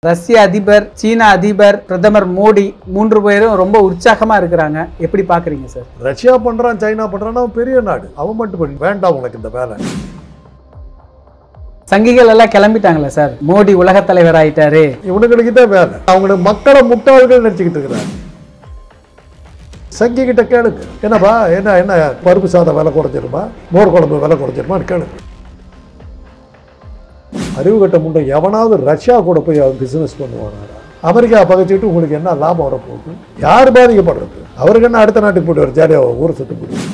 ரஷ்ய அதிபர், சீன அதிபர், பிரதமர் மோடி 3 பேரும் ரொம்ப உற்சாகமா இருக்கிறாங்க. எப்படி பாக்குறீங்க சார்? ரஷ்யா பண்றான், சைனா பண்றான், அவன் பெரிய நாடு. அவன் மட்டும் பண்ணி வேண்டாம் உனக்கு இந்த வேலை. சங்கிகள் எல்லாம் கிளம்பிட்டாங்களே சார், மோடி உலக தலைவர் ஆயிட்டாரு. இவனுங்களுக்கு தான் வேலை. அவங்களுக்கு மக்களை முட்டாள்கள் நினைச்சுக்கிட்டு இருக்கிறாங்க. சங்கி கிட்ட கேளுங்க, என்னப்பா என்ன பருப்பு சாதம் விலை குறைஞ்சிருமா, மோர் குழம்பு விலை குறைஞ்சிருமான்னு கேளுங்க. அறிவு கட்ட முண்டை எவனாவது ரஷ்யா கூட போய் அவர் பிசினஸ் பண்ணுவானா? அமெரிக்கா பகைச்சிட்டு உங்களுக்கு என்ன லாபம் வரப்போகுது? யார் பாதிக்கப்படுறது? அவருக்கு என்ன அடுத்த நாட்டுக்கு போய்ட்டு வர ஜாலியாக ஊரை சுட்டு போயிடுது.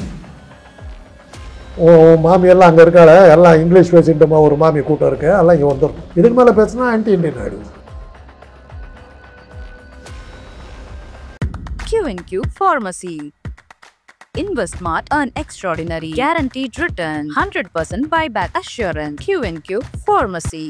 மாமியெல்லாம் அங்கே இருக்காள, எல்லாம் இங்கிலீஷ் பேசிட்டுமா, ஒரு மாமி கூட்டம் இருக்கு, எல்லாம் இங்கே வந்துடும். இதுக்கு மேலே பேசினா ஆன்டி இண்டியன் ஆகிடுது. Q&Q Pharmacy. Invest smart, earn extraordinary, guaranteed return, 100% buyback assurance. Q&Q Pharmacy.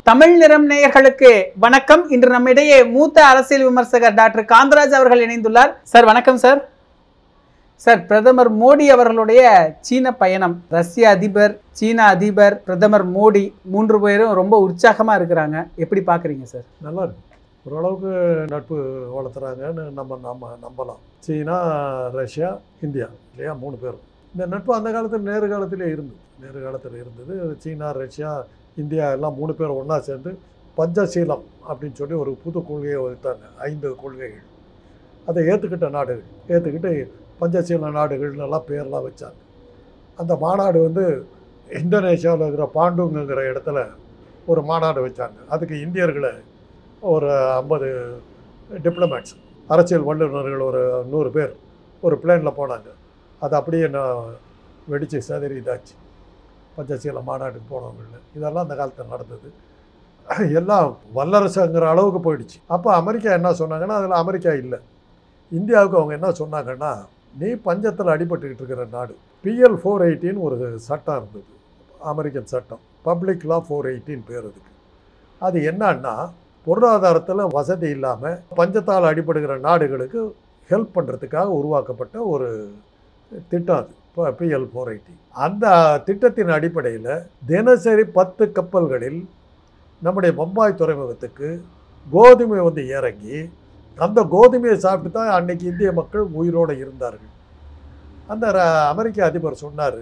Tamil நிறம் நேயர்களுக்கு வணக்கம். இன்று நம்மிடையே மூத்த அரசியல் விமர்சகர் டாக்டர் காந்தராஜ் அவர்கள் இணைந்துள்ளார். சார் வணக்கம் சார். சார், பிரதமர் மோடி அவர்களுடைய சீன பயணம், ரஷ்ய அதிபர், சீன அதிபர், பிரதமர் மோடி 3 பேரும் ரொம்ப உற்சாகமா இருக்கிறாங்க. எப்படி பாக்குறீங்க சார்? நல்லா இருக்கு. ஓரளவுக்கு நட்பு வளர்த்துறாங்கன்னு நம்ம நம்பலாம். சீனா, ரஷ்யா, இந்தியா இல்லையா, 3 பேரும். இந்த நட்பு அந்த காலத்தில் நேரு காலத்திலே இருந்தது. சீனா, ரஷ்யா, இந்தியா எல்லாம் 3 பேர் ஒன்றா சேர்ந்து பஞ்சசீலம் அப்படின்னு சொல்லி ஒரு புது கொள்கையை வகுத்தாங்க. 5 கொள்கைகள். அதை ஏற்றுக்கிட்ட நாடுகள் ஏற்றுக்கிட்டு பஞ்சசீல நாடுகள்லாம் பேர்லாம் வச்சாங்க. அந்த மாநாடு இந்தோனேஷியாவில் இருக்கிற பாண்டுங்கிற இடத்துல ஒரு மாநாடு வச்சாங்க. அதுக்கு இந்தியர்களை ஒரு 50 டிப்ளமேட்ஸ், அரசியல் வல்லுநர்கள் ஒரு 100 பேர் ஒரு பிளேனில் போனாங்க. அது அப்படியே வெடித்து சதறி இதாச்சு. பஞ்சசீல மாநாட்டுக்கு போனவங்க இதெல்லாம் அந்த காலத்தில் நடந்தது. எல்லாம் வல்லரசுங்கிற அளவுக்கு போயிடுச்சு. அப்போ அமெரிக்கா என்ன சொன்னாங்கன்னா, அதில் அமெரிக்கா இல்லை. இந்தியாவுக்கு அவங்க என்ன சொன்னாங்கன்னா, நீ பஞ்சத்தில் அடிபட்டுக்கிட்டு இருக்கிற நாடு. PL 418 ஒரு சட்டம் இருந்தது, அமெரிக்கன் சட்டம், பப்ளிக் லா 418 பேர். அது என்னன்னா, பொருளாதாரத்தில் வசதி இல்லாமல் பஞ்சத்தால் அடிபடுகிற நாடுகளுக்கு ஹெல்ப் பண்ணுறதுக்காக உருவாக்கப்பட்ட ஒரு திட்டம். அது இப்போ PL 418. அந்த திட்டத்தின் அடிப்படையில் தினசரி 10 கப்பல்களில் நம்முடைய பம்பாய் துறைமுகத்துக்கு கோதுமை இறங்கி அந்த கோதுமையை சாப்பிட்டு தான் அன்னைக்கு இந்திய மக்கள் உயிரோடு இருந்தார்கள். அந்த அமெரிக்க அதிபர் சொன்னார்,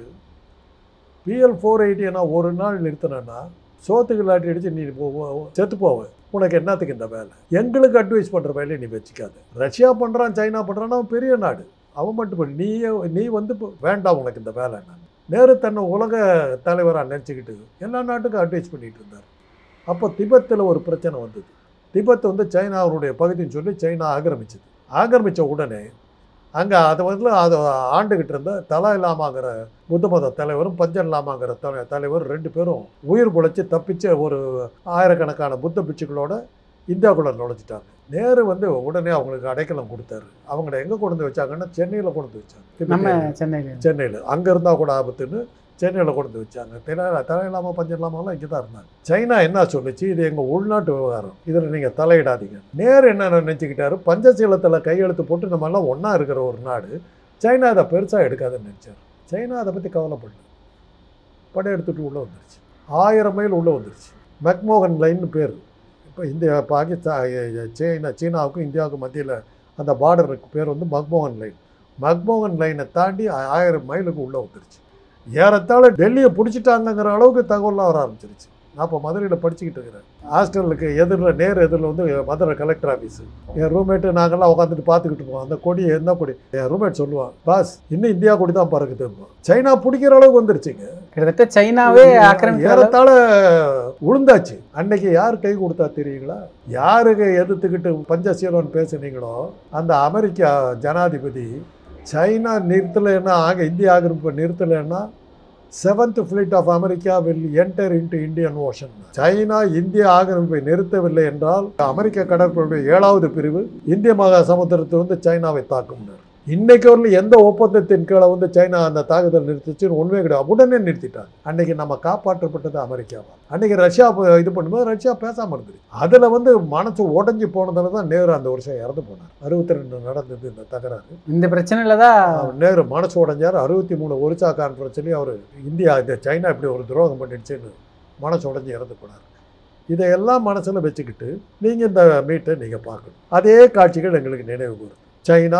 PL 418 நான் ஒரு நாள் நிறுத்தினேன்னா சோத்துக்கு லாட்டி அடித்து நீ செத்து போவ, உனக்கு என்னத்துக்கு இந்த வேலை? எங்களுக்கு அட்வைஸ் பண்ணுற வேலையை நீ வச்சுக்காது. ரஷ்யா பண்ணுறான், சைனா பண்ணுறான்னா அவன் பெரிய நாடு. அவன் மட்டும் பண்ணி நீ வேண்டாம் உனக்கு இந்த வேலை. நேரு தன்னை உலக தலைவராக நினச்சிக்கிட்டு எல்லா நாட்டுக்கும் அட்வைஸ் பண்ணிகிட்டு இருந்தார். அப்போ திபெத்தில் ஒரு பிரச்சனை வந்தது. திபெத் சைனாவுடைய பகுதின்னு சொல்லி சைனா ஆக்கிரமித்த உடனே அங்கே அதை ஆண்டுகிட்டு இருந்த தலாய் லாமாங்கிற புத்த மத தலைவரும் பஞ்சன் லாமாங்கிற தலைவர் 2 பேரும் உயிர் பிழைச்சி தப்பிச்ச ஒரு ஆயிரக்கணக்கான புத்த பிட்சுகளோட இந்தியாவுக்குள்ள நுழைச்சிட்டாங்க. நேரு உடனே அவங்களுக்கு அடைக்கலம் கொடுத்தாரு. அவங்கள எங்கே கொண்டு வச்சாங்கன்னா சென்னையில் கொண்டு வச்சாங்க. சென்னையில் அங்கே இருந்தால் கூட ஆபத்துன்னு சென்னையில் கொண்டு வச்சாங்க. தலையிலாமா பஞ்சலாமாலாம் இங்கே தான் இருந்தாங்க. சைனா என்ன சொல்லிச்சு, இது எங்கள் உள்நாட்டு விவகாரம், இதில் நீங்கள் தலையிடாதீங்க. நேரு என்ன நினச்சிக்கிட்டாரு, பஞ்சசீலத்தில் கையெழுத்து போட்டு நம்மெல்லாம் ஒன்றா இருக்கிற ஒரு நாடு, சைனா அதை பெருசாக எடுக்காதுன்னு நினச்சார். சைனா அதை பற்றி கவலைப்படல, படையெடுத்துட்டு உள்ளே வந்துருச்சு. 1000 மைல் உள்ளே வந்துருச்சு. மெக்மோகன் லைன்னு பேர். இப்போ இந்தியா, பாகிஸ்தான், சீனாவுக்கும் இந்தியாவுக்கும் மத்தியில் அந்த பார்டருக்கு பேர் மக்மோகன் லைன். மக்மோகன் லைனை தாண்டி 1000 மைலுக்கு உள்ளே வந்துருச்சு. ஏறத்தாழ டெல்லியை பிடிச்சிட்டாங்கிற அளவுக்கு தகவலாம் வர ஆரம்பிச்சிருச்சு. நான் இப்போ மதுரையில் படிச்சுக்கிட்டு இருக்கிறேன். ஹாஸ்டலுக்கு நேர் எதிரில் மதுரை கலெக்டர் ஆஃபீஸு. என் ரூம்மேட்டு நாங்கள்லாம் உட்காந்துட்டு பார்த்துக்கிட்டு போவோம். அந்த கொடி என்ன கொடி? என் ரூம்மேட் சொல்லுவான், பாஸ் இன்னும் இந்தியா கொடி தான் பறக்குது. சைனா பிடிக்கிற அளவுக்கு வந்துருச்சுங்க. கிட்டத்தட்ட சைனாவே ஏறத்தாழ உளுந்தாச்சு. அன்னைக்கு யார் கை கொடுத்தா தெரியுங்களா? யாருக்கு எதிர்த்துக்கிட்டு பஞ்சசீலம்னு பேசுனீங்களோ அந்த அமெரிக்கா ஜனாதிபதி சைனா நிறுத்தலைன்னா, இந்திய ஆக்கிரமிப்பை நிறுத்தலைன்னா 7th Fleet of America will enter into Indian Ocean. China இந்திய ஆக்கிரமிப்பை நிறுத்தவில்லை என்றால் அமெரிக்க கடற்படையுடைய 7வது பிரிவு இந்திய மகா சமுத்திரத்தை சைனாவை தாக்கும். இன்னைக்கு வரல எந்த ஒப்பந்தத்தின் கீழே வந்து சைனா அந்த தாக்குதல் நிறுத்திச்சுன்னு உண்மையே கிடையாது. உடனே நிறுத்திட்டாங்க. அன்னைக்கு நம்ம காப்பாற்றப்பட்டது அமெரிக்காவா. அன்னைக்கு ரஷ்யா இது பண்ணும்போது ரஷ்யா பேசாமல் இருந்துச்சு. அதில் வந்து மனசு உடஞ்சி போனதால தான் நேரு அந்த வருஷம் இறந்து போனார். 62 நடந்தது இந்த தகராறு. இந்த பிரச்சனையில தான் நேரு மனசு உடஞ்சார். 63 ஒரிசா கான்ஃபரன்ஸ்லேயும் அவர் இந்தியா இந்த சைனா இப்படி ஒரு துரோகம் பண்ணிடுச்சுன்னு மனசு உடஞ்சி இறந்து போனார். இதையெல்லாம் மனசில் வச்சுக்கிட்டு நீங்கள் இந்த மீட்டை நீங்கள் பார்க்கணும். அதே காட்சிகள் எங்களுக்கு நினைவு கூறுது. சைனா,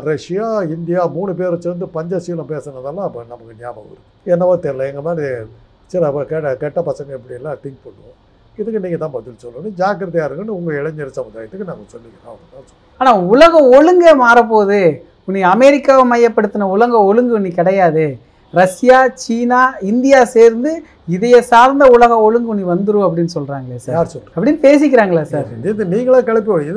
ரஷ்யா, இந்தியா 3 பேரும் சேர்ந்து பஞ்சசீலம் பேசுனதெல்லாம் அப்போ நமக்கு ஞாபகம் வருது. என்னவோ தெரியல, எங்கள் மாதிரி சில கெட்ட பசங்க இப்படியெல்லாம் திங்க் பண்ணுவோம். இதுக்கு நீங்கள் தான் பதில் சொல்லணும். ஜாக்கிரதையாக இருக்குன்னு உங்கள் இளைஞர் சமுதாயத்துக்கு நாங்கள் சொல்லிக்கிறோம். ஆனால் உலக ஒழுங்கே மாறப்போகுது. நீ அமெரிக்காவை மையப்படுத்தின உலக ஒழுங்கு நீ கிடையாது. ரஷ்யா, சீனா, இந்தியா சேர்ந்து இதைய சார்ந்த உலக ஒழுங்கு நீ வந்துடும் அப்படின்னு சொல்கிறாங்களே சார். யார் சொல்கிறேன் அப்படின்னு பேசிக்கிறாங்களே சார். இது நீங்களா கிளப்பி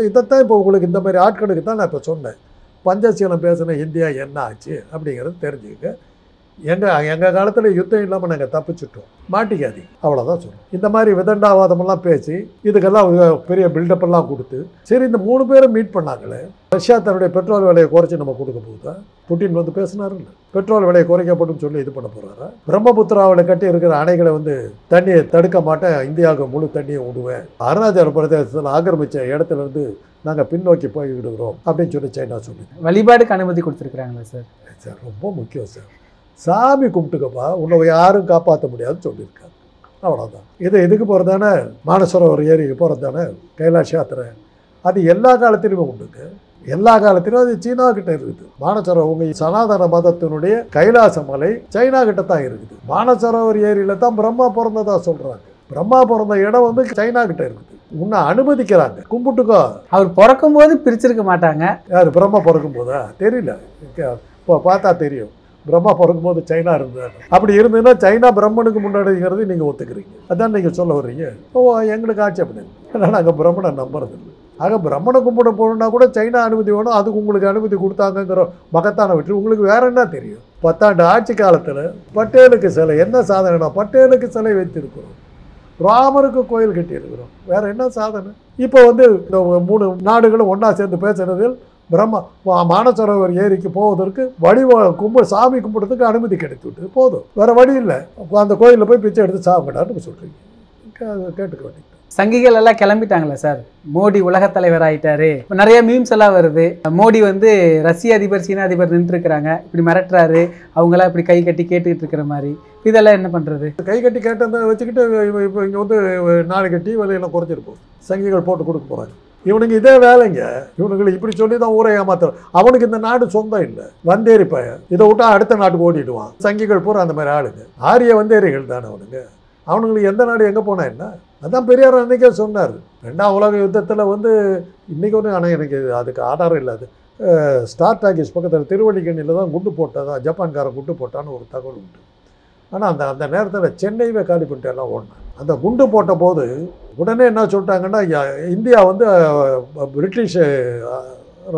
இதைத்தான் இப்போ உங்களுக்கு இந்த மாதிரி ஆட்களுக்கு தான் நான் இப்போ சொன்னேன். பஞ்சசீலம் பேசின இந்தியா என்ன ஆச்சு அப்படிங்கிறது தெரிஞ்சுக்க. எங்கள் காலத்தில் யுத்தம் இல்லாமல் நாங்கள் தப்பிச்சுட்டோம், மாட்டிக்காதீங்க, அவ்வளோதான் சொல்லுவோம். இந்த மாதிரி விதண்டாவாதமெல்லாம் பேசி இதுக்கெல்லாம் பெரிய பில்டப்பெல்லாம் கொடுத்து சரி இந்த 3 பேரும் மீட் பண்ணாங்களே. ரஷ்யா தன்னுடைய பெட்ரோல் விலையை குறைச்சி நம்ம கொடுக்க போகுதா? புட்டின் வந்து பேசினாருல்ல, பெட்ரோல் விலையை குறைக்கப்படும் சொல்லி இது பண்ண போகிறாரா? பிரம்மபுத்திராவில் கட்டி இருக்கிற அணைகளை வந்து தண்ணியை தடுக்க மாட்டேன், இந்தியாவுக்கு முழு தண்ணியை விடுவேன், அருணாச்சல பிரதேசத்தில் ஆக்கிரமித்த இடத்துல இருந்து நாங்கள் பின்னோக்கி போய் விடுகிறோம் அப்படின்னு சொல்லி சைனா சொல்லுது. வழிபாடுக்கு அனுமதி கொடுத்துருக்குறாங்களா சார்? சார் ரொம்ப முக்கியம் சார். சாமி கும்பிட்டுக்கப்பா, உன்னை யாரும் காப்பாற்ற முடியாதுன்னு சொல்லியிருக்காங்க. அவ்வளோதான். இதுக்கு போகிறதானே மானசரோவர் ஏரிக்கு போகிறது தானே கைலாஷ் யாத்திரை. அது எல்லா காலத்திலுமே உண்டுங்க. எல்லா காலத்திலும் அது சீனா கிட்ட இருக்குது. மானசரோவர் உங்கள் சனாதன மதத்தினுடைய கைலாச மலை சைனா கிட்ட தான் இருக்குது. மானசரோவர் ஏரியில் தான் பிரம்மா பிறந்ததா சொல்கிறாங்க. பிரம்மா பிறந்த இடம் வந்து சைனா கிட்ட இருக்குது. உன்னை அனுமதிக்கிறாங்க, கும்பிட்டுக்கோ. அவர் பிறக்கும் போது பிரிச்சிருக்க மாட்டாங்க. யார் பிரம்மா பிறக்கும் போதா? தெரியல, இப்போ பார்த்தா தெரியும். பிரம்மா பிறக்கும்போது சைனா இருந்தார். அப்படி இருந்ததுன்னா சைனா பிரம்மனுக்கு முன்னாடிங்கிறது நீங்கள் ஒத்துக்கிறீங்க. அதான் நீங்கள் சொல்ல வர்றீங்க. எங்களுக்கு ஆட்சேபனை இல்லை, ஏன்னா நாங்கள் பிரம்மனை நம்புறதில்லை. ஆக பிரம்மனை கும்பிட போகணுன்னா கூட சைனா அனுமதி வேணும். அதுக்கு உங்களுக்கு அனுமதி கொடுத்தாங்கங்கிற மகத்தான வெற்றி. உங்களுக்கு வேற என்ன தெரியும்? 10 ஆண்டு ஆட்சி காலத்தில் பட்டேலுக்கு சிலை என்ன சாதனைனா பட்டேலுக்கு சிலை வைத்திருக்கிறோம், ராமருக்கு கோயில் கட்டியிருக்கிறோம். வேற என்ன சாதனை? இப்போ வந்து இந்த 3 நாடுகளும் ஒன்றா சேர்ந்து பேசுனதில் மானசரோவர் ஏரிக்கு போவதற்கு சாமி கும்பிட்றதுக்கு அனுமதி கிடைத்து விட்டு போதும், வேற வழி இல்லை. அந்த கோயிலில் போய் பிச்சை எடுத்து சாப்பிடான்னு சொல்கிறீங்க. கேட்டுக்க வேண்டியது. சங்கிகள் எல்லாம் கிளம்பிட்டாங்களே சார். மோடி உலக தலைவர் ஆயிட்டாரு. நிறைய மீம்ஸ் எல்லாம் வருது. மோடி வந்து ரஷ்ய அதிபர், சீன அதிபர் நின்றுருக்கிறாங்க, இப்படி மிரட்டுறாரு, அவங்களாம் இப்படி கை கட்டி கேட்டுக்கிட்டு இருக்கிற மாதிரி. இதெல்லாம் என்ன பண்ணுறது? கை கட்டி கேட்டதை வச்சுக்கிட்டு இப்போ இங்கே வந்து நாளைக்கு டீ விலையெல்லாம் குறைச்சிருப்போம். சங்கிகள் போட்டு கொடுக்க போகிறாங்க. இவனுக்கு இதே வேலைங்க. இவனுங்களுக்கு இப்படி சொல்லி தான் ஊரை ஏமாத்துறான். அவனுக்கு இந்த நாடு சொந்தம் இல்லை, வந்தேரி பையன். இதை விட்டா அடுத்த நாட்டுக்கு ஓடிடுவான். சங்கிகள் பூரா அந்த மாதிரி ஆளுங்க, ஆரிய வந்தேரிகள் தானே அவனுங்க. அவனுங்களுக்கு எந்த நாடு எங்கே போனால் என்ன? அதான் பெரியார் அன்றைக்கே சொன்னார். 2ஆம் உலக யுத்தத்தில் வந்து இன்றைக்கி ஒன்று, ஆனால் எனக்கு அதுக்கு ஆதாரம் இல்லாது. ஸ்டார் டாக்கீஸ் பக்கத்தில் திருவள்ளிக்கண்ணியில் தான் குண்டு போட்டதா, ஜப்பான்காரன் குண்டு போட்டான்னு ஒரு தகவல் உண்டு. ஆனால் அந்த நேரத்தில் சென்னையவே காலி பண்ணிட்டு எல்லாம் ஓடினான். அந்த குண்டு போட்ட போது உடனே என்ன சொல்லிட்டாங்கன்னா, இந்தியா வந்து பிரிட்டிஷ்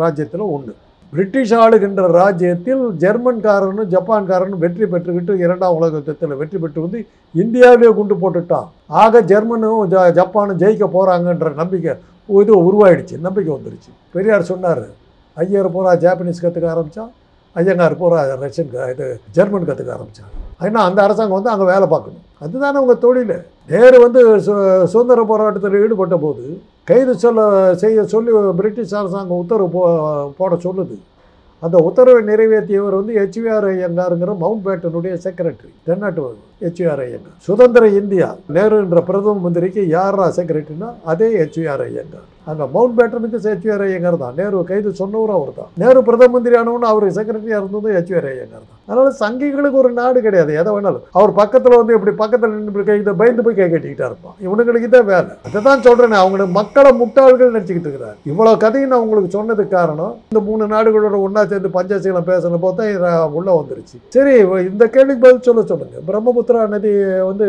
ராஜ்யத்தில் ஒன்று. பிரிட்டிஷ் ஆளுகின்ற ராஜ்யத்தில் ஜெர்மன்காரனும் ஜப்பான்காரனும் வெற்றி பெற்றுக்கிட்டு 2ஆம் உலக யுத்தத்தில் வெற்றி பெற்று வந்து இந்தியாவிலே குண்டு போட்டுட்டான். ஆக ஜெர்மனும் ஜப்பானும் ஜெயிக்க போகிறாங்கன்ற நம்பிக்கை இது உருவாயிடுச்சு, நம்பிக்கை வந்துடுச்சு. பெரியார் சொன்னார், ஐயர் பூரா ஜாப்பனீஸ் கற்றுக்க ஆரம்பித்தான், ஐயங்கார் பூரா ரஷ்யன் ஜெர்மன் கற்றுக்க ஆரம்பித்தான். ஏன்னா அந்த அரசாங்கம் வந்து அங்கே வேலை பார்க்கணும், அதுதானே அவங்க தொழில். நேரு வந்து சுதந்திர போராட்டத்தில் ஈடுபட்ட போது கைது செய்ய சொல்லி பிரிட்டிஷ் அரசாங்கம் உத்தரவு போட சொல்லுது. அந்த உத்தரவை நிறைவேற்றியவர் வந்து HVR ஐயங்காருங்கிற மவுண்ட் பேட்டனுடைய செக்ரட்டரி, தென்னாட்டு HVR ஐயங்கார். சுதந்திர இந்தியா நேரு என்ற பிரதம மந்திரிக்கு யாரா செக்ரட்டரினா அதே HVR ஐயங்கார். அங்கே மவுண்ட் பேட்டனுக்கு HVR ஐயங்கார் தான். நேரு கைது சொன்னவரும் அவர் தான். நேரு பிரதம மந்திரி ஆனவன்னு அவர் செக்ரட்டரியாக இருந்ததும் HVR ஐயங்கார் தான். அதனால் சங்கிகளுக்கு ஒரு நாடு கிடையாது, எதை வேணாலும். அவர் பக்கத்தில் வந்து இப்படி பக்கத்தில் நின்று கைதை பயந்து போய் கை கட்டிக்கிட்டா இருப்பான். இவனுங்களுக்கு தான் வேலை. அதை தான் சொல்கிறேன், அவங்களுக்கு மக்களை முட்டாள்கள் நினச்சிக்கிட்டு இருக்கிறார். இவ்வளோ கதையும் நான் உங்களுக்கு சொன்னதுக்கு காரணம், இந்த 3 நாடுகளோட ஒன்றா சேர்ந்து பஞ்சசீலம் பேசின போது தான் உள்ளே வந்துருச்சு. சரி, இந்த கேள்விக்கு பதில் சொல்லுங்கள். பிரம்மபுத்திரா நதி வந்து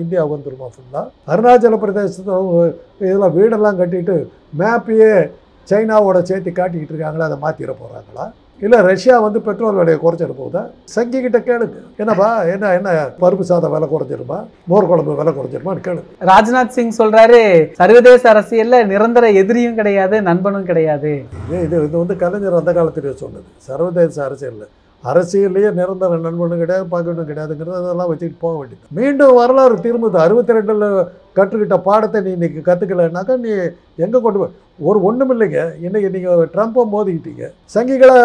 இந்தியாவுக்கு வந்துருமா ஃபுல்லாக? அருணாச்சல பிரதேசத்தில் இதெல்லாம் வீடெல்லாம் கட்டிட்டு மேப்பையே சைனாவோட சேர்த்து காட்டிக்கிட்டு இருக்காங்களா, அதை மாற்றிட போகிறாங்களா? இல்லை ரஷ்யா வந்து பெட்ரோல் விலையை குறைச்சிட போகுதா? சங்கிக்கிட்ட கேளுங்க. என்னப்பா என்ன பருப்பு சாதம் விலை குறைஞ்சிருமா, மோர் குழம்பு விலை குறைஞ்சிருமான்னு கேளுங்க. ராஜ்நாத் சிங் சொல்றாரு, சர்வதேச அரசியல்ல நிரந்தர எதிரியும் கிடையாது, நண்பனும் கிடையாது. இது வந்து கலைஞர் அந்த காலத்திலேயே சொன்னது. சர்வதேச அரசியல்லையே நிரந்தர நண்பனும் கிடையாது, பகைவனும் கிடையாதுங்கிறது அதெல்லாம் வச்சுக்கிட்டு போக வேண்டியது. மீண்டும் வரலாறு திரும்புது. 62 கற்றுக்கிட்ட பாடத்தை நீ இன்னைக்கு கற்றுக்கலைன்னாக்கா நீ எங்கே கொண்டு போய் ஒன்றும் இல்லைங்க. இன்றைக்கி நீங்கள் ட்ரம்ப்பை மோதிக்கிட்டீங்க, சங்கிகளை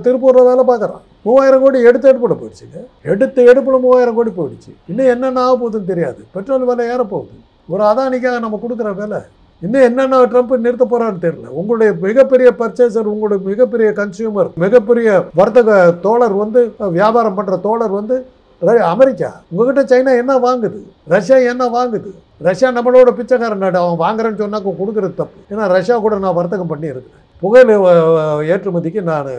திருப்பூரில் வேலை பார்க்குறான். 3000 கோடி எடுப்புல போயிடுச்சுங்க. எடுப்பில் 3000 கோடி போயிடுச்சு. இன்னும் என்னென்ன ஆக போகுதுன்னு தெரியாது. பெட்ரோல் விலை ஏறப்போகுது. ஒரு அதானிக்காக நம்ம கொடுக்குற விலை இன்னும் என்னென்ன ட்ரம்ப் நிறுத்த போகிறான்னு தெரியல. உங்களுடைய மிகப்பெரிய பர்ச்சேசர், உங்களுடைய மிகப்பெரிய கன்சியூமர், மிகப்பெரிய வர்த்தக தோழர் வந்து வியாபாரம் பண்ணுற தோழர் வந்து அமெரிக்கா. உங்ககிட்ட சைனா என்ன வாங்குது, ரஷ்யா என்ன வாங்குது? ரஷ்யா நம்மளோட பிச்சைக்காரன் நாடு. அவன் வாங்குறேன்னு சொன்னாக்க கொடுக்குறது தப்பு. ஏன்னா ரஷ்யா கூட நான் வர்த்தகம் பண்ணியிருக்கிறேன். புகையில ஏற்றுமதிக்கு நான்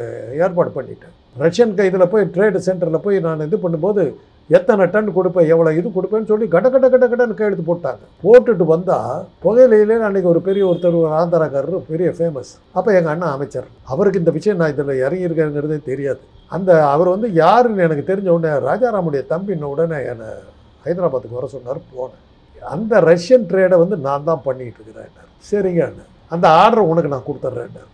ஏற்பாடு பண்ணிட்டேன். ரஷ்யன் கைதில் போய் ட்ரேடு சென்டரில் போய் நான் இது பண்ணும்போது எத்தனை டன் கொடுப்பேன், எவ்வளோ இது கொடுப்பேன்னு சொல்லி கட்டன்னு கையெழுத்து போட்டாங்க. போட்டுட்டு வந்தால் புகையிலே அன்றைக்கி ஒருத்தர் ஆந்திராக்காரர் பெரிய ஃபேமஸ். அப்போ எங்கள் அண்ணன் அமைச்சர், அவருக்கு இந்த விஷயம் நான் இதில் இறங்கியிருக்கேங்கிறதே தெரியாது. அவர் வந்து யாருன்னு எனக்கு தெரிஞ்ச உடனே ராஜாராமுடைய தம்பின்னு உடனே என்னை ஹைதராபாத்துக்கு வர சொன்னார். போனேன். அந்த ரஷ்யன் ட்ரேடை வந்து நான் தான் பண்ணிகிட்டு இருக்கிறேன். சரிங்க அண்ணன், அந்த ஆர்டரை உனக்கு நான் கொடுத்துட்றேன்,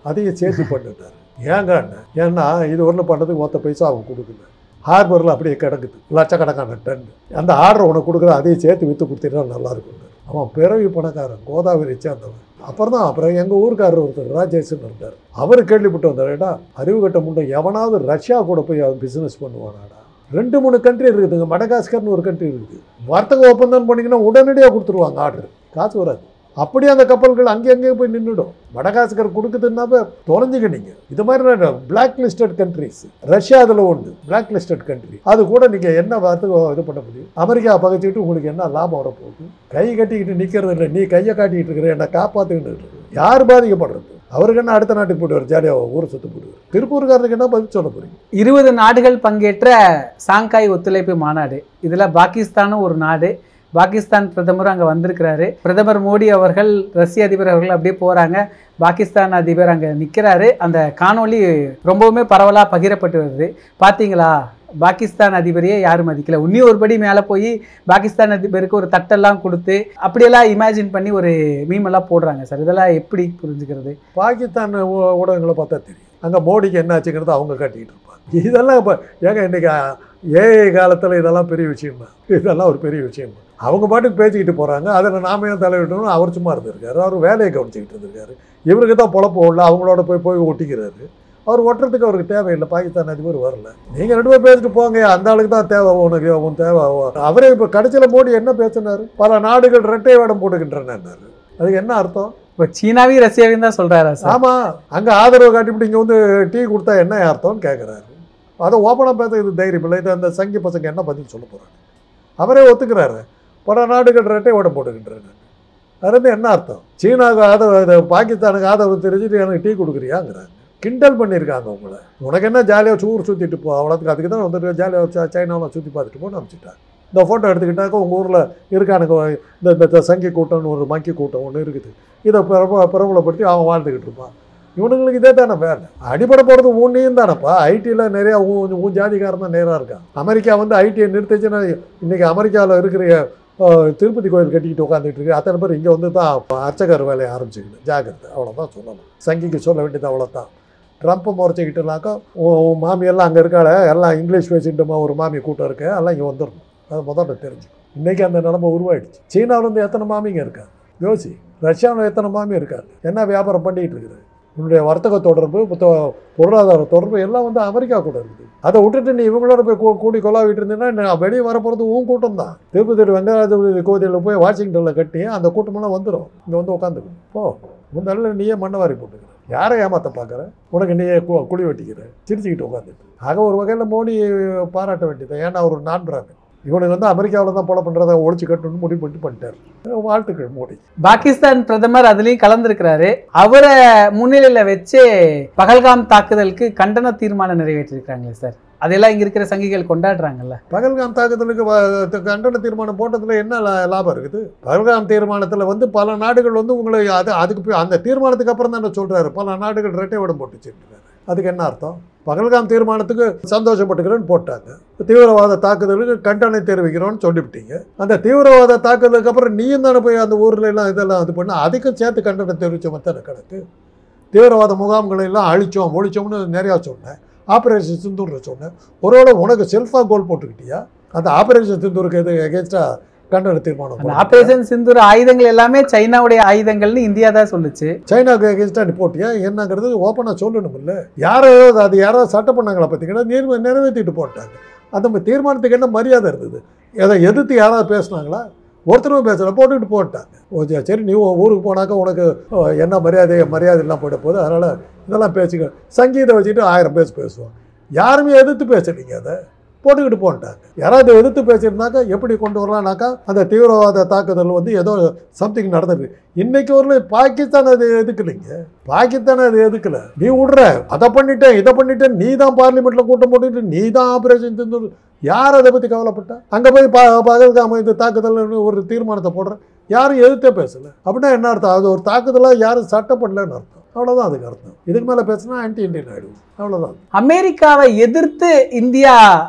அதையும் சேர்த்து பண்ணிட்டார். ஏங்க அண்ணன், ஏன்னா இது ஒன்று பண்ணுறதுக்கு மொத்த பைசா அவங்க கொடுக்கல. ஹார்பரில் அப்படியே கிடக்குது லட்சக்கணக்கான டன். அந்த ஆர்டரை உனக்கு கொடுக்குற அதையும் சேர்த்து விற்று கொடுத்தீங்கன்னா நல்லாயிருக்கும். அவன் பிறவி பணக்காரன், கோதாவரி சேர்ந்தவன். அப்புறம் எங்கள் ஊருக்காரர் ஒருத்தர் ராஜேஷ்னு இருந்தார். அவர் கேள்விப்பட்டு வந்தாருடா, அறிவு கட்ட முண்டை எவனாவது ரஷ்யா கூட போய் அவன் பிஸ்னஸ் பண்ணுவானாடா. 2-3 கண்ட்ரி இருக்குதுங்க. மடகாஸ்கர்னு ஒரு கண்ட்ரி இருக்குது. வர்த்தக ஒப்பந்தம் பண்ணிங்கன்னா உடனடியாக கொடுத்துருவாங்க ஆர்டர், காசு வராது. அப்படியே அந்த கப்பல்கள் அங்கேயே போய் நின்றுடும். மடகாஸ்கர் கொடுக்குதுன்னாப்ப தொலைஞ்சிக்க நீங்கள். இது மாதிரி பிளாக் லிஸ்டட் கண்ட்ரிஸ், ரஷ்யா அதில் ஒன்று பிளாக் லிஸ்டட் கண்ட்ரி. அது கூட நீங்கள் என்ன வார்த்தைக்கு இது பண்ண முடியும்? அமெரிக்கா பகைச்சிட்டு உங்களுக்கு என்ன லாபம் வரப்போகுது? கை கட்டிக்கிட்டு நிற்கிறது இல்லை, நீ கையை காட்டிக்கிட்டு இருக்கிற, என்னை காப்பாற்றிக்கிட்டு இருக்கு. யார் பாதிக்கப்படுறது? அவருக்கு என்ன அடுத்த நாட்டுக்கு போயிடுவார், ஜாலியாக ஊரை சுற்று போயிடுவார். திருப்பூருக்காரருக்கு என்ன பதில் சொல்ல போறீங்க? 20 நாடுகள் பங்கேற்ற சாங்காய் ஒத்துழைப்பு மாநாடு. இதில் பாகிஸ்தானும் ஒரு நாடு. பாகிஸ்தான் பிரதமர் அங்கே வந்திருக்கிறாரு. பிரதமர் மோடி அவர்கள், ரஷ்ய அதிபர் அவர்கள் அப்படியே போகிறாங்க. பாகிஸ்தான் அதிபர் அங்கே நிற்கிறாரு. அந்த காணொளி ரொம்பவுமே பரவலாக பகிரப்பட்டு வருது. பார்த்தீங்களா, பாகிஸ்தான் அதிபரையே யாரும் மதிக்கல. இன்னும் ஒரு படி மேலே போய் பாகிஸ்தான் அதிபருக்கு ஒரு தட்டெல்லாம் கொடுத்து அப்படியெல்லாம் இமேஜின் பண்ணி ஒரு மீமெல்லாம் போடுறாங்க சார். இதெல்லாம் எப்படி புரிஞ்சுக்கிறது? பாகிஸ்தான் ஊடகங்களை பார்த்தா தெரியும் அங்கே மோடிக்கு என்ன ஆச்சுங்கிறது அவங்க காட்டிக்கிட்டு இருப்பாங்க. இதெல்லாம் இப்போ ஏங்க இன்றைக்கி ஏஐ காலத்தில் இதெல்லாம் பெரிய விஷயம் தான். இதெல்லாம் ஒரு பெரிய விஷயம் தான். அவங்க பாட்டுக்கு பேசிக்கிட்டு போகிறாங்க. அதில் நாம ஏன் தலையிட்டோம்னு அவர் சும்மா இருந்திருக்காரு. அவர் வேலையை கவனிச்சிக்கிட்டு இருந்திருக்காரு. இவருக்கு தான் பொழப்பு இல்லை, அவங்களோட போய் ஒட்டிக்கிறாரு. அவர் ஒட்டுறதுக்கு அவருக்கு தேவையில்லை. பாகிஸ்தான் அதிபர் வரல. நீங்கள் 2 பேர் பேசிட்டு போங்க, அந்த ஆளுக்கு தான் தேவை, உன் தேவை. அவரே இப்போ கடைசியில் மோடி என்ன பேசினார்? பல நாடுகள் இரட்டை வேடம் போட்டுக்கின்றனர். அதுக்கு என்ன அர்த்தம்? இப்போ சீனாவையும் ரஷ்யாவையும் தான் சொல்கிறாரா? ஆமாம், அங்கே ஆதரவு காட்டிவிட்டு இங்கே வந்து டீ கொடுத்தா என்ன அர்த்தம்னு கேட்குறாரு. அதை ஓப்பனாக பேச இது தைரியம் இல்லை. இது அந்த சங்கி பசங்க என்ன பதில் சொல்ல போகிறாங்க? அவரே ஒத்துக்கிறாரு. பல நாடுகள் ரெட்டை ஓட போட்டுக்கின்றன. அது என்ன அர்த்தம்? சீனாவுக்கு ஆதரவு, பாகிஸ்தானுக்கு ஆதரவு தெரிஞ்சுட்டு எனக்கு டீ கொடுக்குறியாங்கிறாங்க. கிண்டல் பண்ணியிருக்காங்க உங்களை. உனக்கு என்ன ஜாலியாக ஊர் சுற்றிட்டு போ, அவ்வளோத்துக்கு. அதுக்கு தான் வந்துட்டு ஜாலியாக சைனாவில் சுற்றி பார்த்துட்டு போன்னு அனுப்பிச்சிட்டாங்க. இந்த ஃபோட்டோ எடுத்துக்கிட்டாக்க உங்கள் ஊரில் இருக்கானுங்க இந்த சங்கி கூட்டம்னு ஒரு மக்கி கூட்டம் ஒன்று இருக்குது. இதை பிரபலப்படுத்தி அவன் வாழ்ந்துக்கிட்டு இருப்பான். இவனுங்களுக்கு இதே தானே வேலை. அடிப்படை போகிறது ஊன்னையும் தானேப்பா. ஐடியில் நிறையா ஊன் ஜாதிக்காரன் தான் நேராக இருக்கான். அமெரிக்கா வந்து ஐடியை நிறுத்திச்சுன்னா இன்றைக்கி அமெரிக்காவில் இருக்கிற திருப்பதி கோயில் கட்டிக்கிட்டு உட்காந்துட்டு இருக்கு. அத்தனை பேர் இங்கே வந்து தான் அர்ச்சகர் வேலையை ஆரம்பிச்சுக்கிட்டு ஜாகிரதை. அவ்வளோதான் சொல்லலாம். சங்கிக்கு சொல்ல வேண்டியது அவ்வளோதான். ட்ரம்ப்பை முறைச்சிக்கிட்டுனாக்கா உன் மாமியெல்லாம் அங்கே இருக்காள, எல்லாம் இங்கிலீஷ் பேசிட்டுமா ஒரு மாமி கூட்டம் இருக்கு, எல்லாம் இங்கே வந்துடணும். அது முதல்ல தெரிஞ்சுக்கும். இன்றைக்கி அந்த நிலைமை உருவாயிடுச்சு. சீனாவில் வந்து எத்தனை மாமிங்க இருக்காங்க யோசி. ரஷ்யாவில் எத்தனை மாமி இருக்காங்க. என்ன வியாபாரம் பண்ணிகிட்டு இருக்குது. உன்னுடைய வர்த்தக தொடர்பு, பொருளாதார தொடர்பு எல்லாம் வந்து அமெரிக்கா கூட இருக்குது. அதை விட்டுட்டு நீ இவங்களோட போய் கூடி கொலாவிட்டு இருந்தீங்கன்னா வெளியே வரப்போகிறது உன் கூட்டம் தான். திருப்பதி வெங்கடாஜலபதி கோவிலில் போய் வாஷிங்டனில் கட்டி அந்த கூட்டமெல்லாம் வந்துடும். இங்கே வந்து உட்காந்துக்கணும். முந்தால நீயே மண்ணவாரி போட்டுக்கிற, யாரை ஏமாற்ற பார்க்குற, உனக்கு நீயே குழி வெட்டிக்கிற, சிரிச்சுக்கிட்டு உட்காந்துட்டு. ஆக ஒரு வகையில் மோடி பாராட்ட வேண்டியது. ஏன்னா அவர் ஒரு நான் பிராமின். இவனுக்கு வந்து அமெரிக்காவில் தான் போல பண்ணுறதை ஒழிச்சு கட்டணும்னு முடிவு பண்ணிட்டார். வாழ்த்துக்கள் மோடி. பாகிஸ்தான் பிரதமர் அதுலேயும் கலந்துருக்கிறாரு. அவரை முன்னிலையில் வச்சு பகல்காம் தாக்குதலுக்கு கண்டன தீர்மானம் நிறைவேற்றிருக்காங்களே சார், அதெல்லாம் இங்கே இருக்கிற சங்கிகள் கொண்டாடுறாங்கல்ல. பகல்காம் தாக்குதலுக்கு கண்டன தீர்மானம் போட்டதில் என்ன லாபம் இருக்குது? பகல்காம் தீர்மானத்தில் வந்து பல நாடுகள் வந்து உங்களை அதுக்கு அந்த தீர்மானத்துக்கு அப்புறம் தான் சொல்கிறாரு பல நாடுகள் ரெட்டை வேடம் போட்டுச்சு. அதுக்கு என்ன அர்த்தம்? பகல்காம் தீர்மானத்துக்கு சந்தோஷப்பட்டுக்கிறேன்னு போட்டாங்க. தீவிரவாத தாக்குதலுக்கு கண்டனை தெரிவிக்கிறோன்னு சொல்லிவிட்டீங்க. அந்த தீவிரவாத தாக்குதலுக்கு அப்புறம் நீயும் தானே போய் அந்த ஊரில் எல்லாம் இதெல்லாம் இது பண்ண அதுக்கும் சேர்த்து கண்டனை தெரிவித்த மற்ற கணக்கு. தீவிரவாத முகாம்களை எல்லாம் அழிச்சோம் ஒழிச்சோம்னு நிறையா சொன்னேன். ஆப்ரேஷன் சிந்தூரில் சொன்னேன். ஒருவேளை உனக்கு செல்ஃபாக கோல் போட்டுக்கிட்டியா? அந்த ஆப்ரேஷன் சிந்தூருக்கு எது எகேன்ஸ்டாக கண்டன தீர்மானம்? ஆபரேஷன் சிந்தூர் ஆயுதங்கள் எல்லாமே சைனாவுடைய ஆயுதங்கள்னு இந்தியா தான் சொல்லுச்சு. சைனாவுக்கு எகேன்ஸ்டாக நீ போட்டியா என்னங்கிறது ஓப்பனாக சொல்லணும். இல்லை யாரோ அது யாராவது சட்டம் பண்ணாங்களா பார்த்தீங்கன்னா நிறைவேற்றிட்டு போட்டாங்க. அந்த தீர்மானத்துக்கு என்ன மரியாதை இருந்தது? அதை எதிர்த்து யாராவது பேசுனாங்களா? ஒருத்தரும் பேசலை, போட்டுக்கிட்டு போட்டாங்க. சரி நீ ஊருக்கு போனாக்கா உனக்கு என்ன மரியாதை எல்லாம் போயிட போகுது, அதனால் இதெல்லாம் பேசிக்க சங்கீதம் வச்சுட்டு 1000 பேசுவோம். யாருமே எதிர்த்து பேசலைங்க, அதை போட்டுக்கிட்டு போட்டாங்க. யாராவது எதிர்த்து பேசியிருந்தாக்கா எப்படி கொண்டு வரலாம்னாக்கா அந்த தீவிரவாத தாக்குதல் ஏதோ சம்திங் நடந்தது. இன்னைக்கு ஒரு பாகிஸ்தான் அது எதுக்கலைங்க. பாகிஸ்தான் அது எதுக்கல. நீ விடுற அதை பண்ணிட்டேன் இதை பண்ணிட்டேன், நீ தான் பார்லிமெண்ட்ல கூட்டம் போட்டுட்டு நீ தான் ஆபரேஷன் சிந்தூர். யார் அதை பற்றி கவலைப்பட்டா? அங்கே போய் பகல்காம் இந்த தாக்குதல்னு ஒரு தீர்மானத்தை போடுற யாரும் எதிர்த்தே பேசலை. அப்படின்னா என்ன அர்த்தம்? அது ஒரு தாக்குதலாக யாரும் சட்டம் பண்ணலன்னு அர்த்தம். அவ்வளோதான் அதுக்கு அர்த்தம். இதுக்கு மேலே பேசினா ஆன்டி இண்டியன் ஆகிடுவோம். அவ்வளோதான். அமெரிக்காவை எதிர்த்து இந்தியா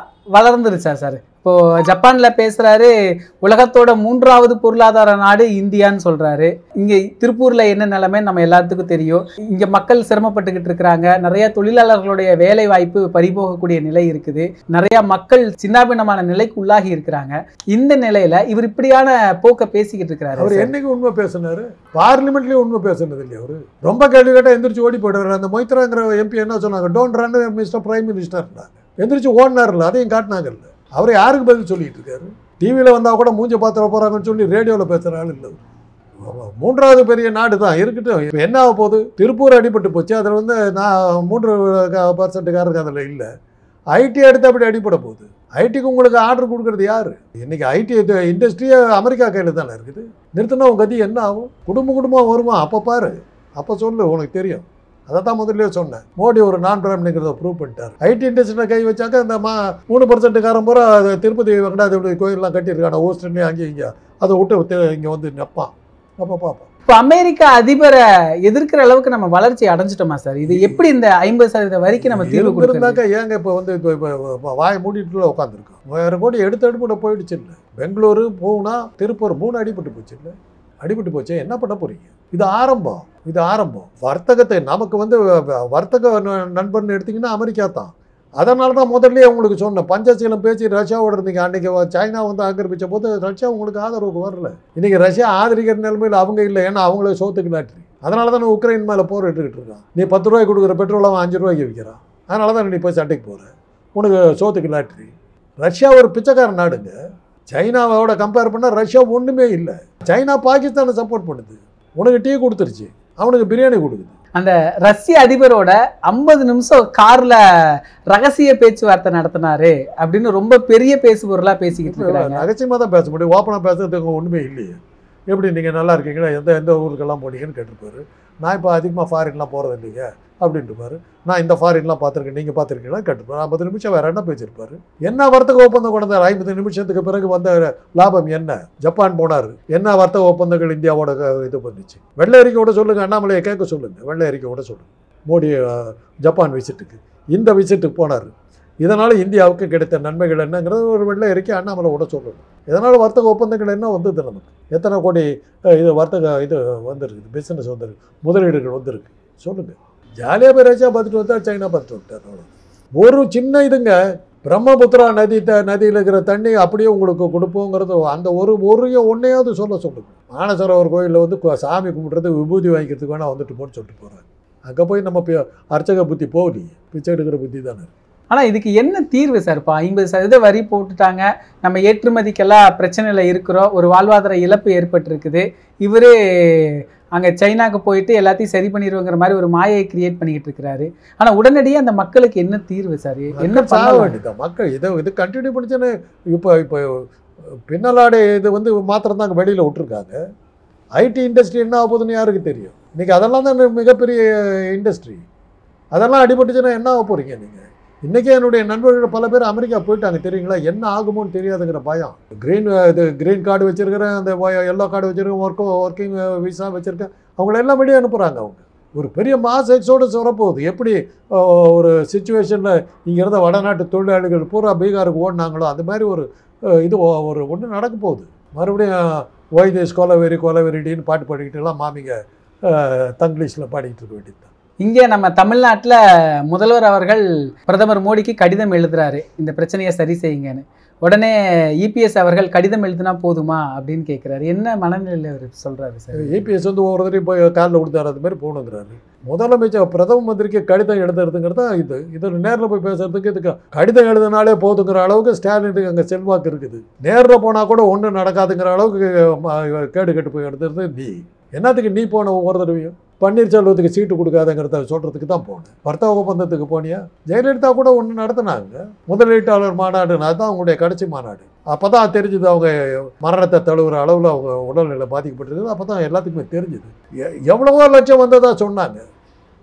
வளர்ந்துருச்சா சார்? இப்போ ஜப்பான்ல பேசுறாரு, உலகத்தோட 3வது பொருளாதார நாடு இந்தியான்னு சொல்றாரு. இங்க திருப்பூர்ல என்ன நிலைமை நம்ம எல்லாத்துக்கும் தெரியும். இங்க மக்கள் சிரமப்பட்டுக்கிட்டு இருக்கிறாங்க. நிறைய தொழிலாளர்களுடைய வேலை வாய்ப்பு பறிபோகக்கூடிய நிலை இருக்குது. நிறைய மக்கள் சின்னாபின்னமான நிலைக்கு உள்ளாகி இருக்கிறாங்க. இந்த நிலையில இவர் இப்படியான போக்க பேசிக்கிட்டு இருக்கிறாரு. அவர் என்னைக்கு உண்மை பேசினாரு? பார்லிமெண்ட்லயும் உண்மை பேசுனது இல்லையா? அவரு ரொம்ப கேள்வி கேட்டா எந்திரிச்சு ஓடி போயிடுவாரு. அந்த மொய்த்ராங்கிற எம்பி என்ன சொன்னாங்க? Don't run mister prime minister. எந்திரிச்சு ஓடினார்ல, அதையும் காட்டினாங்கல்ல. அவர் யாருக்கு பதில் சொல்லிட்டு இருக்காரு? டிவியில் வந்தால் கூட மூஞ்ச பாத்திர போகிறாங்கன்னு சொல்லி ரேடியோவில் பேசுகிற ஆள் இல்லை. 3வது பெரிய நாடு தான் இருக்கட்டும். இப்போ என்ன ஆக போகுது? திருப்பூர் அடிபட்டு போச்சு. அதில் நான் 3% அதில் இல்லை. ஐடி எடுத்து அப்படி அடிப்பட போகுது. ஐடிக்கு உங்களுக்கு ஆர்டர் கொடுக்குறது யார்? இன்றைக்கி ஐடி இண்டஸ்ட்ரியே அமெரிக்கா கையில் தானே இருக்குது. நிறுத்தினா உங்கள் கதி என்ன ஆகும்? குடும்பமாக வருமா? அப்போ பாரு, அப்போ சொல்லு, உனக்கு தெரியும். அதை தான் முதல்ல சொன்னேன். மோடி ஒரு நான் பிராமணிங்கிறத ப்ரூவ் பண்ணிட்டார். ஐடி இண்டஸ்ட்ரியில் கை வச்சாக்க இந்த 3% பூரா திருப்பதி வெங்கடாதிபதி கோயிலெலாம் கட்டியிருக்காங்க. ஓஸ்ட்ரேலியா அங்கேயும் இங்கே அதை விட்டு இங்கே நிற்பான். அப்போ பார்ப்போம். இப்போ அமெரிக்கா அதிபரை எதிர்க்கிற அளவுக்கு நம்ம வளர்ச்சி அடைஞ்சிட்டோமா சார்? இது எப்படி இந்த 50% வரைக்கும் நம்ம தீர்வு கொடுத்தாக்கா? ஏங்க இப்போ வாய் மூடிட்டுல உட்காந்துருக்கோம். 1000 கோடி எடுப்பு போயிடுச்சு இல்லை? பெங்களூரு, பூனா, திருப்பூர் 3 அடிபட்டு போச்சு இல்லை? அடிபட்டு போச்சு. என்ன பண்ண போறீங்க? இது ஆரம்பம். வர்த்தகத்தை நமக்கு வர்த்தக நண்பர்னு எடுத்தீங்கன்னா அமெரிக்கா தான். அதனால தான் முதல்ல உங்களுக்கு சொன்னேன், பஞ்சசீலம் பேச்சு ரஷ்யாவோட இருந்தீங்க. அன்றைக்கி சைனா ஆக்கிரமிச்ச போது ரஷ்யா உங்களுக்கு ஆதரவுக்கு வரல. இன்றைக்கி ரஷ்யா ஆதரிக்கிற நிலைமையில் அவங்க இல்லை. ஏன்னா அவங்கள சோத்துக்கு நாட்டு. அதனால தான் உக்ரைன் மேலே போர் எடுத்துக்கிட்டு இருக்கான். நீ 10 ரூபாய்க்கு கொடுக்குற பெட்ரோல் அவன் 5 ரூபாய்க்கு விற்கிறான். அதனால தான் நீ போய் சண்டைக்கு போகிற. உனக்கு சோத்துக்கு லாட்ரி. ரஷ்யா ஒரு பிச்சைக்கார நாடுங்க. சைனாவோட கம்பேர் பண்ணால் ரஷ்யா ஒன்றுமே இல்லை. சைனா பாகிஸ்தானை சப்போர்ட் பண்ணுது. உனக்கு டீ கொடுத்துருச்சு, அவனுக்கு பிரியாணி கொடுக்குது. அந்த ரஷ்ய அதிபரோட 50 நிமிஷம் கார்ல ரகசிய பேச்சுவார்த்தை நடத்தினாரு அப்படின்னு ரொம்ப பெரிய பேசுபொருளா பேசிக்கிட்டு இருக்காங்க. ரகசியமாக தான் பேச முடியும். ஓப்பனாக பேசுறதுக்கு ஒன்றுமே இல்லையே. எப்படி நீங்கள் நல்லா இருக்கீங்களா, எந்த ஊருக்கெல்லாம் போனீங்கன்னு கேட்டுருப்பாரு. நான் இப்போ அதிகமாக ஃபாரின்லாம் போகிறது இல்லைங்க அப்படின்ட்டுப்பாரு. நான் இந்த ஃபாரின்லாம் பார்த்துருக்கேன், நீங்கள் பார்த்துருக்கீங்களா கேட்டுருப்பாரு. 50 நிமிஷம் வேறு என்ன பேசியிருப்பாரு? என்ன வர்த்தக ஒப்பந்தம் கொண்டார்? 50 நிமிஷத்துக்கு பிறகு வந்த லாபம் என்ன? ஜப்பான் போனார், என்ன வர்த்தக ஒப்பந்தங்கள் இந்தியாவோட இது பண்ணிச்சு? வெள்ளை அறிக்கையோட சொல்லுங்கள், அண்ணாமலையை கேட்க சொல்லுங்கள். வெள்ளை அறிக்கையோட சொல்லுங்கள். மோடி ஜப்பான் விசிட்டுக்கு இந்த விசிட்டுக்கு போனார். இதனால் இந்தியாவுக்கு கிடைத்த நன்மைகள் என்னங்கிறது ஒரு வெள்ளை அறிக்கை அண்ணாமலை விட சொல்லணும். இதனால் வர்த்தக ஒப்பந்தங்கள் என்ன வந்தது? நமக்கு எத்தனை கோடி இது வர்த்தக இது வந்துருக்குது, பிஸ்னஸ் வந்துருக்கு, முதலீடுகள் வந்துருக்கு சொல்லுங்கள். ஜாலியாக போய் ரஷ்யா பார்த்துட்டு வந்தால் சைனா பார்த்துட்டு வந்துட்டார். ஒரு சின்ன இதுங்க, பிரம்மபுத்திரா நதியில் இருக்கிற தண்ணி அப்படியே உங்களுக்கு கொடுப்போங்கிறது அந்த ஒன்றையாவது சொல்லுங்கள். மானசரோவர் கோயிலில் சாமி கும்பிட்றது விபூதி வாங்கிக்கிறதுக்கு வேணால் வந்துட்டு போன்னு சொல்லிட்டு போகிறாங்க. அங்கே போய் நம்ம அர்ச்சக புத்தி போகலையே, பிச்சை எடுக்கிற புத்தி தானே. ஆனால் இதுக்கு என்ன தீர்வு சார்? இப்போ 50% வரி போட்டுட்டாங்க, நம்ம ஏற்றுமதிக்கெல்லாம் பிரச்சனையில் இருக்கிறோம், ஒரு வாழ்வாதார இழப்பு ஏற்பட்டிருக்குது. இவர் அங்கே சைனாவுக்கு போயிட்டு எல்லாத்தையும் சரி பண்ணிடுவோங்கிற மாதிரி ஒரு மாயை கிரியேட் பண்ணிக்கிட்டு இருக்கிறாரு. ஆனால் உடனடியாக அந்த மக்களுக்கு என்ன தீர்வு சார்? என்ன பண்ண வேண்டியதான்? மக்கள் இது கண்டினியூ பண்ணிச்சுன்னு இப்போ பின்னலாடை இது மாத்திரம் தான் அங்கே வெளியில் விட்டுருக்காங்க. ஐடி இண்டஸ்ட்ரி என்ன ஆகுதுன்னு யாருக்கு தெரியும்? இன்றைக்கி அதெல்லாம் தான் மிகப்பெரிய இண்டஸ்ட்ரி. அதெல்லாம் அடிபட்டுச்சுன்னா என்ன ஆக போகிறீங்க நீங்கள்? இன்றைக்கே என்னுடைய நண்பர்கள் பல பேர் அமெரிக்கா போயிட்டாங்க தெரியுங்களா? என்ன ஆகுமோன்னு தெரியாதுங்கிற பயம். கிரீன் கார்டு வச்சுருக்கிறேன், அந்த எல்லோ கார்டு வச்சுருக்கேன், ஒர்க்கிங் விசா வச்சுருக்கேன், அவங்கள எல்லாம் வெளியே அனுப்புகிறாங்க. அவங்க ஒரு பெரிய மாஸ் எக்ஸோடஸ் வரப்போகுது. எப்படி ஒரு சுச்சுவேஷனில் இங்கே இருந்த வடநாட்டு தொழிலாளிகள் பூரா பீகாருக்கு ஓடினாங்களோ அந்த மாதிரி ஒரு இது ஒரு ஒன்று நடக்க போகுது. மறுபடியும் வைதேஷ் கொலவெரிடின்னு பாட்டு பாடிக்கிட்டுலாம் மாமிங்க தங்கிலீஷில் பாடிக்கிட்டு இருக்க வேண்டியது தான். இங்கே நம்ம தமிழ்நாட்டில் முதல்வர் அவர்கள் பிரதமர் மோடிக்கு கடிதம் எழுதுறாரு, இந்த பிரச்சனையை சரி செய்யுங்கன்னு. உடனே இபிஎஸ் அவர்கள் கடிதம் எழுதுனா போதுமா அப்படின்னு கேட்குறாரு. என்ன மனநிலையில் அவர் சொல்கிறாரு சார்? இபிஎஸ் வந்து ஒவ்வொரு தடவையும் போய் காலில் கொடுத்தாரு, அது மாதிரி போகணுங்கிறாரு. முதலமைச்சர் பிரதம மந்திரிக்கு கடிதம் எழுதுறதுங்கிறது தான் இது நேரில் போய் பேசுறதுக்கு இதுக்கு கடிதம் எழுதினாலே போதுங்கிற அளவுக்கு ஸ்டாலினுக்கு அங்கே செல்வாக்கு இருக்குது. நேரில் போனால் கூட ஒன்றும் நடக்காதுங்கிற அளவுக்கு கேடு கட்டு போய் எடுத்துறது நீ. என்னத்துக்கு நீ போன ஒவ்வொரு தடவையும்? பன்னீர்செல்வத்துக்கு சீட்டு கொடுக்காதங்கிறத சொல்கிறதுக்கு தான் போனேன். வர்த்தக ஒப்பந்தத்துக்கு போனியா? ஜெயலலிதா கூட ஒன்று நடத்தினாங்க, முதலீட்டாளர் மாநாடுன்னு. அதுதான் அவங்களுடைய கடைசி மாநாடு. அப்போ தான் தெரிஞ்சுது அவங்க மரணத்தை தழுவுற அளவில் அவங்க உடல்நிலை பாதிக்கப்பட்டிருக்குது. அப்போ தான் எல்லாத்துக்குமே தெரிஞ்சுது. எவ்வளவோ லட்சம் வந்ததாக சொன்னாங்க.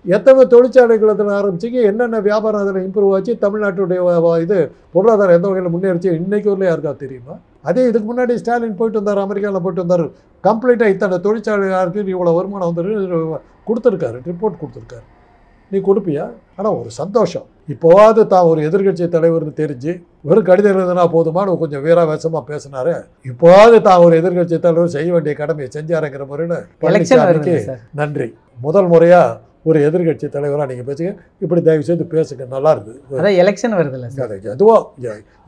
எத்தனை தொழிற்சாலைகள் அதில் ஆரம்பிச்சிங்க, என்னென்ன வியாபாரம் அதில் இம்ப்ரூவ் ஆச்சு, தமிழ்நாட்டுடைய இது பொருளாதாரம் எந்த வகையில் முன்னேறிச்சு இன்றைக்கு வரல யாருக்கா தெரியுமா? அதே இதுக்கு முன்னாடி ஸ்டாலின் போயிட்டு வந்தார், அமெரிக்காவில் போயிட்டு வந்தார், கம்ப்ளீட்டாக இத்தனை தொழிற்சாலையாருக்கு இவ்வளோ வருமானம் வந்து கொடுத்துருக்காரு, ரிப்போர்ட் கொடுத்துருக்காரு. நீ கொடுப்பியா? ஆனால் ஒரு சந்தோஷம், இப்போவாது தான் ஒரு எதிர்கட்சி தலைவர்னு தெரிஞ்சு வெறும் கடிதம் எழுதுனா போதுமானு கொஞ்சம் வீராவேசமாக பேசினாரு. இப்போவாது தான் ஒரு எதிர்கட்சி தலைவர் செய்ய வேண்டிய கடமையை செஞ்சாருங்கிற முறையில் பழனிசாமிக்கு நன்றி. முதல் முறையாக ஒரு எதிர்கட்சி தலைவராக நீங்கள் பேசுங்க, இப்படி தயவு செய்து பேசுங்க, நல்லா இருக்குது. அதான் எலெக்ஷன் வருதுல்ல சார், அதுவோ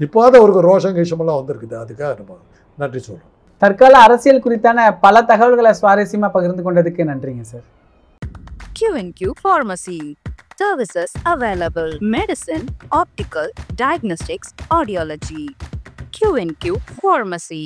இப்போதான் ஒரு ரோஷம் கீஷமெல்லாம் வந்திருக்குது, அதுக்காக நம்ம நன்றி சொல்கிறோம். தற்கால அரசியல் குறித்தான பல தகவல்களை சுவாரஸ்யமாக பகிர்ந்து கொண்டதுக்கு நன்றிங்க sir. Q&Q Pharmacy. Services available: medicine, optical, diagnostics, audiology. Q&Q Pharmacy.